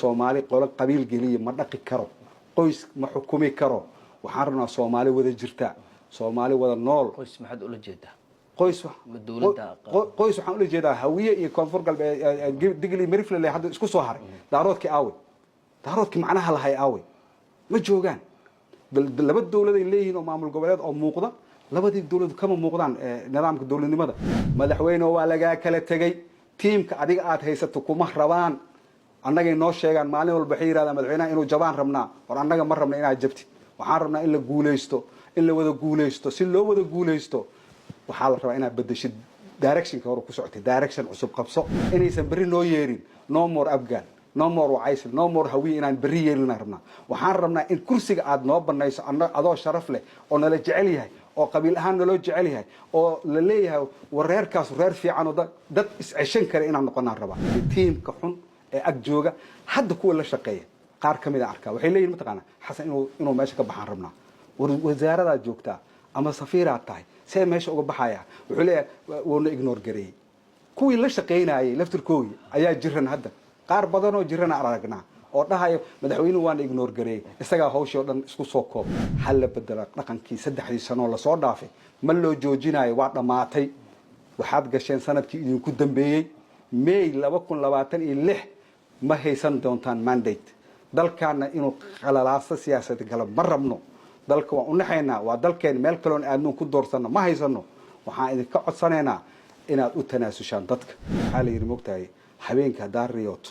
Soomaali qolo qabiil geliya ma dhaqi karo qoys ma xukumi karo waxaan rabnaa Soomaali wada jirta Soomaali wada nool qoys maxad ula jeedaa qoys dawladda qoys waxaan ula jeedaa hawiye iyo koonfur galbeed digli marifle hadda isku soo haray daaroodki macnaha lahay aaway ma joogaan laba dawlad ay leeyihiin oo maamul goboleed oo muuqda labadii dawlad kama muuqdaan nidaamka dawladnimada madaxweyne waa laga kala tagay tiimka adiga aad haysato kuma rabaan annaga noo sheegan maalin walba waxay yiraahdaan madaxweynaha inuu jabaan rabnaa war annaga ma rabna inaad jabtid waxaan rabnaa in la guuleysto in la wada guuleysto si loo wada guuleysto waxaa la rabaa inaad bedeshid directionka hore ku socotay direction cusub qabso inaysan bari noo yeerin no more afghan no more waaysil no more hawi inaan bari yeelina rabnaa waxaan rabnaa in kursiga aad noo banayso adoo sharaf leh oo nala jecel yahay oo qabiil ahaan naloo jecel yahay oo la leeyahay wareerkaas reer fiican oo dad isceshan kara inaan noqonaan rabaa tiimka xun ee ag jooga hadda kuwa la shaqeeya qaar kamid ah arkaa waxay leeyihiin mataqaana xasan inuu meesha ka baxaan rabnaa wasaarada joogtaa ama safiiraad tahay see meesha uga baxaya wuxuu leeyahay woona ignore gareeyay kuwii la shaqeynayay laftirkoodii ayaa jiran hadda qaar badan oo jiran aragnaa oo dhahayo madaxweynuhu waan ignore gareeyay isagaa hawshii oo dhan isku soo koob hal la bedela dhaqankii 3 sano la soo dhaafay ma loo joojinayo waa dhamaatay waxaad gasheen sanadkii idinku dambeeyay May 2026 ma haysan doontaan mandate dalkaana inuu qalalaasa siyaasadeed gala ma rabno dalka waa u naxaynaa waa dalkeen meel kale oo aadnu ku doorsano ma haysano waxaan idinka codsanaynaa inaad u tanaasushaan dadka waxa la yiri moogtahay habeenka daariyot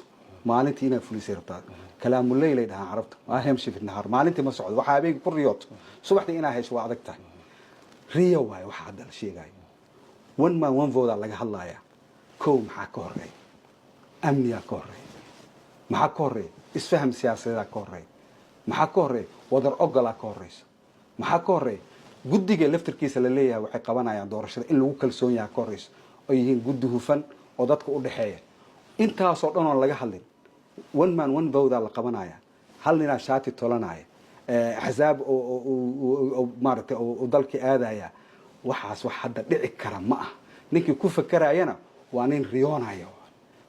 maalintii inaad fulisay rabtaa kalaamu leeylay dhahan carabta waa heemshi fi nahar maalintii ma socdo waxa habeenka ku riyot subaxdii inaad hayso waa adag tahay riyo waay waxa hadda la sheegay one man one vote laga hadlayaa koow maxaa ka horeeya amniga ka horeeya maxaa ka horeeya isfaham siyaasadeed ka horeeya maxaa ka horeeya wadar ogola ka horeysa maxaa ka horeeya guddiga laftirkiisa la leeyahay waxay qabanayaan doorashada in lagu kalsoon yahay ka horeysa oo yihiin guddi hufan oo dadka u dhaxeeya intaas oo dhan oo laga hadlin one man one vote la qabanaya hal nin shaati tolanaya axzaab oo maartay oo dalkii aadaya waxaas wax hadda dhici kara ma ah ninkii ku fakarayana waa nin riyoonayo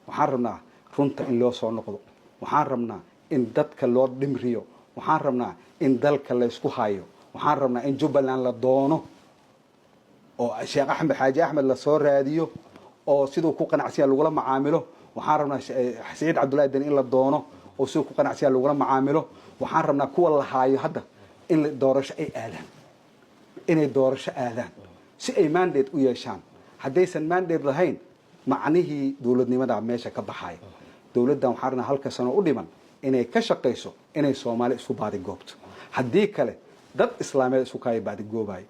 waxaan rabnaa runta in loo soo noqdo waxaan rabnaa in dadka loo dhimriyo waxaan rabnaa in dalka la isku hayo waxaan rabnaa in Jubbaland la doono oo Sheekh Axmed Xaaji Axmed la soo raadiyo oo sidoo ku qanacsiya lagu la macaamilo waxaan rabnaa Saciid Cabdullaahi Dan in la doono oo sidoo ku qanacsiya lagu la macaamilo waxaan rabnaa kuwa la haayo hadda in doorasho ay aadaan inay doorasho aadaan si ay mandate u yeeshaan haddaysan mandate lahayn macnihii dawladnimada meesha ka baxay dawladdan waxaan rabnaa halka sano u dhiman inay ka shaqeyso inay Soomaali isku baadi goobto haddii kale dad islaameed isku kaay baadi goobay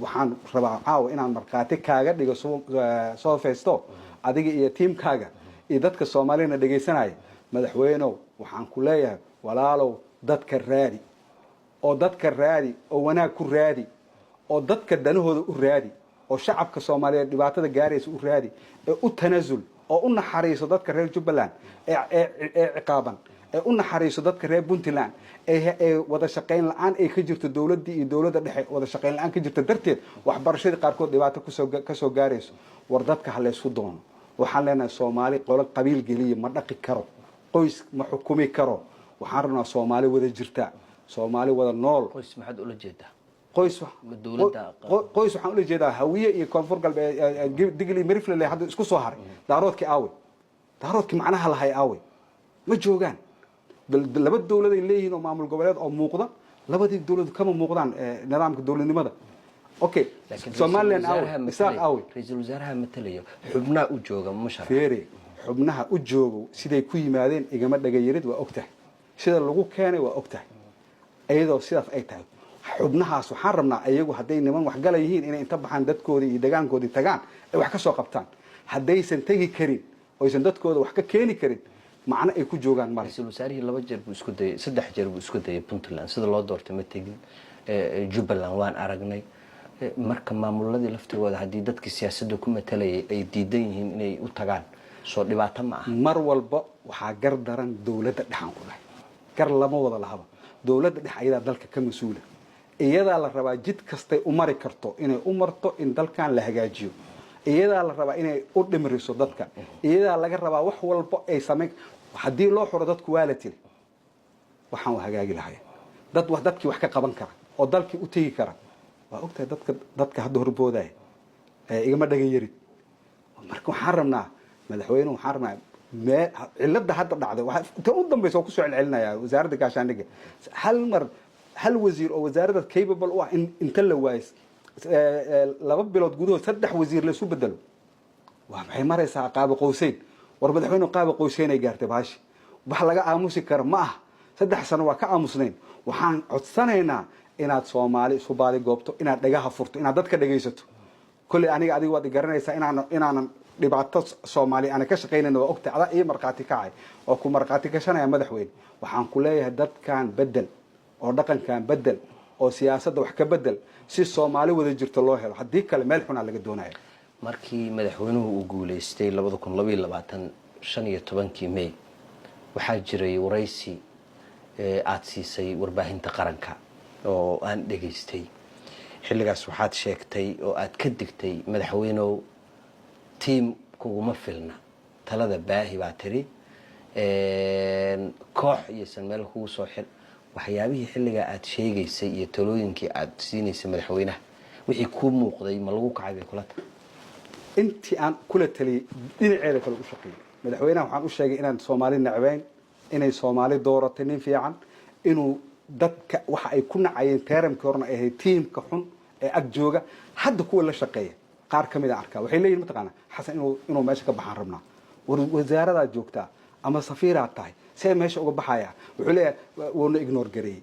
waxaan rabaa caaw inaan markaati kaaga dhigo soo feesto adiga iyo tiimkaaga iyo dadka Soomaaliyeed dhageysanaya madaxweynow waxaan ku leeyahay walaalow dadka raadi oo wanaag ku raadi oo dadka danahooda u raadi oo shacabka Soomaaliyeed dhibaatada gaaraysa u raadi ee u tanaasul oo u naxariiso dadka reer Jubbaland ee ciqaaban ee u naxariiso dadka reer Puntland ee wada shaqeyn la'aan ay ka jirto dawladda iyo dawladda dhexe wada shaqeyn la'aan ka jirto darteed waxbarashada qaarkood dhibaato ka soo gaarayso war dadka hal isku doono waxaan leenahay Soomaali qolo qabiil geliya ma dhaqi karo qoys ma xukumi karo waxaan rabnaa Soomaali wada jirta Soomaali wada nool qoys maxad ula jeedaa qoys waxaan ula jeedaa hawiye iyo koonfur galbeed digli marifle hadda isku soo haray daaroodki macnaha lahay aaway ma joogaan laba dawlad ay leeyihiin oo maamul goboleed oo muuqda labadii dawlad kama muuqdaan nidaamka dawladnimada okay Soomaaliland aaway ra'iisul wasaaraha matalayo xubnaha u jooga musharax feere xubnaha u joogo siday ku yimaadeen igama dhagayirid waa ogtahay sida lagu keenay waa ogtahay ayadoo sidaas ay tahay xubnahaas waxaan rabnaa ayagu hadday niman wax galayihiin inay inta baxaan dadkoodii iyo deegaankoodii tagaan ay wax ka soo qabtaan haddaysan tagi karin oo aysan dadkooda wax ka keeni karin macna ay ku joogaan mar ra'iisul wasaarihii 2 jeer buu isku dayay 3 jeer buu isku dayay Puntland sida loo doortay ma tagin Jubbaland waan aragnay marka maamuladii laftigooda haddii dadka siyaasadda ku matalayay ay diidan yihiin inay u tagaan soo dhibaato ma aha mar walba waxaa gar daran dawladda dhaxan ku dhahay gar lama wada lahaba dawladda dhex ayada dalka ka mas'uula iyada la rabaa jid kastay u mari karto inay u marto in dalkan la hagaajiyo iyada la rabaa inay u dhimriso dadka iyada laga rabaa wax walba ay sameey haddii loo xuro dadku waa la tiri waxaan hagaagi lahay dadkii wax ka qaban kara oo dalkii u tegi kara waa ogtahay dadka hadda horboodaya igama dhagan yarid marka waxaan rabnaa madaxweynuhu waxaan rabnaa cilada hadda dhacday inta u dambaysa oo kusoo celcelinaya wasaaradda gaashaandhigga hal wasiir oo wasaaradda capable u ah inta la waayis 2 bilood gudahood 3 wasiir la isu bedelo waa maxay maraysaa qaabo qowseyn war madaxweynuhu qaabo qowseyn ay gaartay baashi wax laga aamusi karo ma ah 3 sano waa ka aamusnayn waxaan codsanaynaa inaad Soomaali isu baadi goobto inaad dhagaha furto inaad dadka dhageysato kulli aniga adiga waad garanaysaa inaanan dhibaato Soomaali aan ka shaqeynayno waa ogtahay ada iyo marqaati kacay oo ku marqaati ka shanaya madaxweyne waxaan ku leeyahay dadkan bedel oo dhaqankan bedel oo siyaasadda wax ka bedel si Soomaali wada jirto loo helo hadii kale meel xun laga doonayo markii madaxweynuhu uu guuleystay 2022 15 May waxaa jiray waraysi aad siisay warbaahinta qaranka oo aan dhageystay xilligaas waxaad sheegtay oo aad ka digtay madaxweynuhu team kuma filna talada baahi baa tiri koox iyo meel kugu soo xil waxyaabihii xilliga aad sheegaysay iyo talooyinkii aad siinaysay madaxweynaha wixii ku muuqday ma lagu kacay bay kula tahay intii aan kula taliyay dhinaceeda kale u shaqeeyay madaxweynaha waxaan u sheegay inaan Soomaali nacbayn inay Soomaali dooratay nin fiican inuu dadka waxa ay ku nacayeen teeramkii horna ay teamka xun ee ag jooga hadda kuwa la shaqeeya qaar kamid ah arkaa waxay leeyihiin mataqaana xasan inuu meesha ka baxaan rabnaa wasaarada joogta ama safiiraad tahay see meesha uga baxaya wuxuu leeyahay woona ignore gareey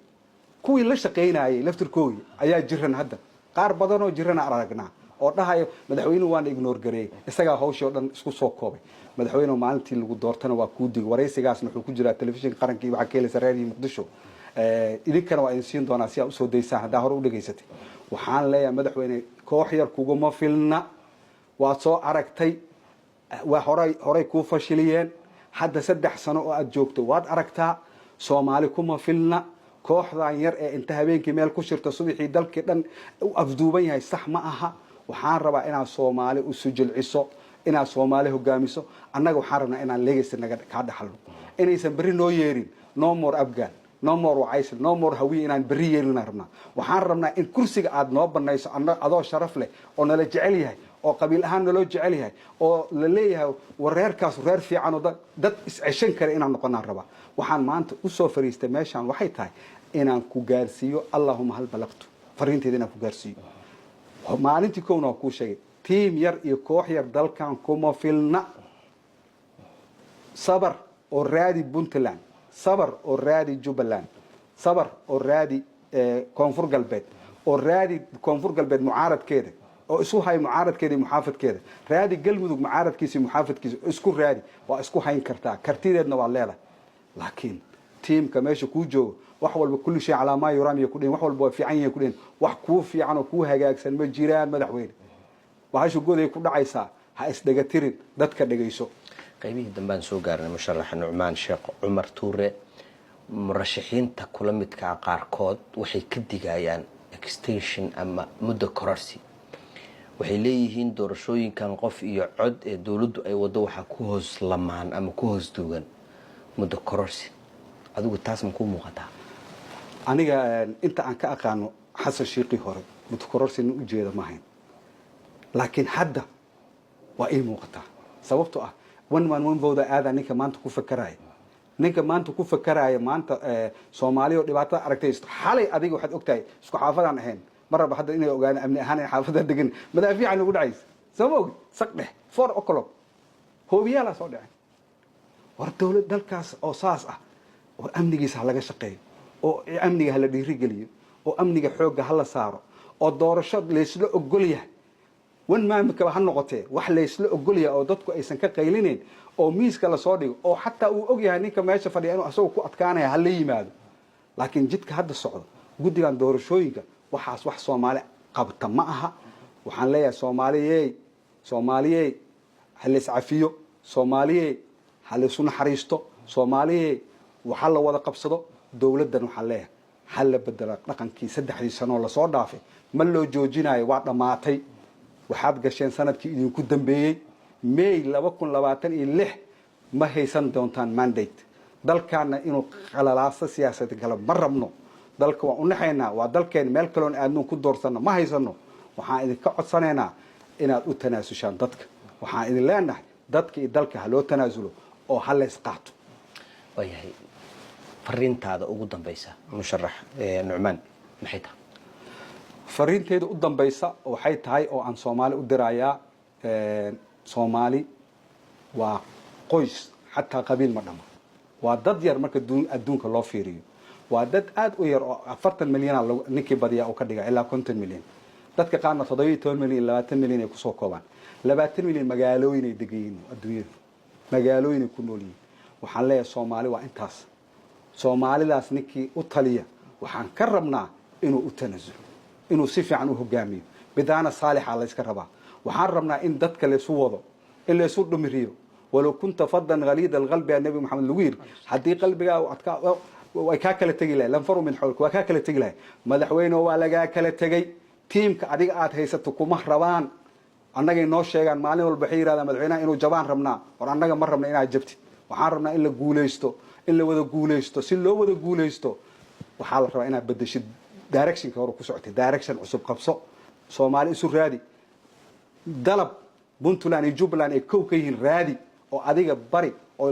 kuwii la shaqeynayay laftirkoodii ayaa jiran hadda qaar badan oo jiran aragnaa oo dhahayo madaxweynuhu waana ignore gareey isaga hawsha oo dhan isku soo koobay madaxweynuhu maalintii lagu doortana waa ku dig wareysigaasna wuxuu ku jiraa telefishinka qaranka iyo waxa kale sareeriyi Muqdisho idinkana waa in siin doonaa si aad u soo daysaan hadaa hore u dhageysatay waxaan leeyahay madaxweyne koox yar kuguma filna waa soo aragtay waa horay ku fashiliyeen hadda 3 sano oo aad joogto waad aragtaa Soomaali kuma filna kooxdan yar ee inta habeenkii meel ku shirto subaxii dalkii dhan u afduuban yahay sax ma aha waxaan rabaa inaan Soomaali u sujilciso inaan Soomaali hogaamiso annaga waxaan rabnaa inaan legacy naga ka dhaxalno inaysan bari noo yeerin no more Afghan no more Waisel no more Hawi inaan bari yeelina rabnaa waxaan rabnaa in kursiga aad noo banayso adoo sharaf leh oo nala jecel yahay oo qabiil ahaan naloo jecel yahay oo la leeyahay wareerkaas reer fiican oo dad isceshan kale inaan noqonaan rabaa waxaan maanta u soo fariistay meeshan waxay tahay inaan ku gaarsiiyo Allahumma hal balaqtu fariinteeda inaan ku gaarsiiyo maalintii koona ku sheegay team yar iyo koox yar dalkan kuma filna sabar oo raadi Puntland sabar oo raadi Jubbaland sabar oo raadi koonfur galbeed oo raadi koonfur galbeed mucaaradkeeda oo isu hay mucaaradkeeda muxaafadkeeda raadi galmudug mucaaradkiisa muxaafadkiisa isku raadi waa isku hayn kartaa kartideedna waa leedahay laakiin teamka meesha ku joogo wax walba kulli shay calaamad yuraamiyo ku dheen wax walba waa fiican yahay ku dheen wax ku fiican oo ku hagaagsan ma jiraan madaxweyne waxaashu goday ku dhacaysaa ha isdhaga tirin dadka dhageyso qaybihii dambaan soo gaarnay musharax Nucmaan Sheekh Cumar Tuure murashaxiinta kula midka qaarkood waxay ka digayaan extension ama muddo kororsi waxay leeyihiin doorashooyinkan qof iyo cod ee dawladdu ay wado waxa ku hoos lamaan ama ku hoos duugan muddo kororsi adigu taas ma ku muuqataa aniga inta aan ka aqaano xasan sheekhi hore muddo kororsi u jeeda ma hayn laakiin hadda waa ii muuqataa sababtoo ah one vote aada ninka maanta ku fakaraya maanta Soomaaliya dhibaatada aragtay xalay adiga waxaad ogtahay isku xaafadaan ahayn marba hadda inay ogaan amni ahaan xaafada degan madaafiican ugu dhacays sabab saqdhe 4 o'clock hoobiyaala soo dhacay war dawlad dalkaas oo saas ah oo amnigiisa laga shaqeeyo oo amniga la dhiirigeliyo oo amniga xooga hala saaro oo doorasho leesla ogol yahay wan maamulka waxa noqotay wax leesla ogol yahay oo dadku aysan ka qaylineen oo miiska la soo dhigo oo xataa uu og yahay ninka meesha fadhiya inuu asoo ku adkaanaya hal la yimaado laakiin jidka hadda socdo gudigan doorashooyinka waxaas wax Soomaali qabta ma aha waxaan leeyahay Soomaaliyey hal iscafiyo Soomaaliyey hal isu naxariisto Soomaaliyey waxa la wada qabsado dawladdan waxa leeyahay hal la bedelo dhaqankii 3 sano la soo dhaafay ma loo joojinayo waa dhamaatay waxaad gasheen sanadkii idinku dambeeyay May 2026 ma haysan doontaan mandate dalkaana inuu qalalaaso siyaasadeed kale ma rabno dalka waan u naxaynaa waa dalkeen meel kaloon aadnuun ku doorsano ma haysano waxaan idinka codsanaynaa inaad u tanaasushaan dadka waxaan idin leenahay dadka iyo dalka ha loo tanaasulo oo ha leys qaato waayahay fariintaada ugu dambaysa musharax Nucmaan maxay tahay fariinteeda u dambaysa waxay tahay oo aan Soomaali u dirayaa Soomaali waa qoys xataa qabiil ma dhama waa dad yar marka adduunka loo fiiriyo waa dad aad u yar oo 40 milyan ninkii badiyaa oo ka dhiga ilaa 50 milyan dadka qaarna 17 milyan 20 milyan ay ku soo koobaan 20 milyan magaalooyin ay degan adduunyada magaalooyin ku nool yihiin waxaan leeyahay Soomaali waa intaas Soomaalidaas ninkii u taliya waxaan ka rabnaa inuu u tanaazulo inuu si fiican u hogaamiyo bidaana saalixa la iska rabaa waxaan rabnaa in dadka la isu wado in la isu dhumiriyo walaw kunta faddan ghalid alqalbi nabi maxamed luwir hadii qalbiga adka way ka kala tagi lahayd lan faru min hawlka waa ka kala tagi lahayd madaxweyne waa laga kala tagay tiimka adiga aad haysato kuma rabaan annaga inoo sheegan maalin walba waxay yiraahdaan madaxweynaha inuu jabaan rabnaa war annaga ma rabna inaad jabtid waxaan rabnaa in la guuleysto in la wada guuleysto si loo wada guuleysto waxaa la rabaa inaad bedeshid directionka hore ku socotay direction cusub qabso Soomaali isu raadi dalab Puntland iyo Jubaland ay kow ka yihiin raadi oo adiga bari oo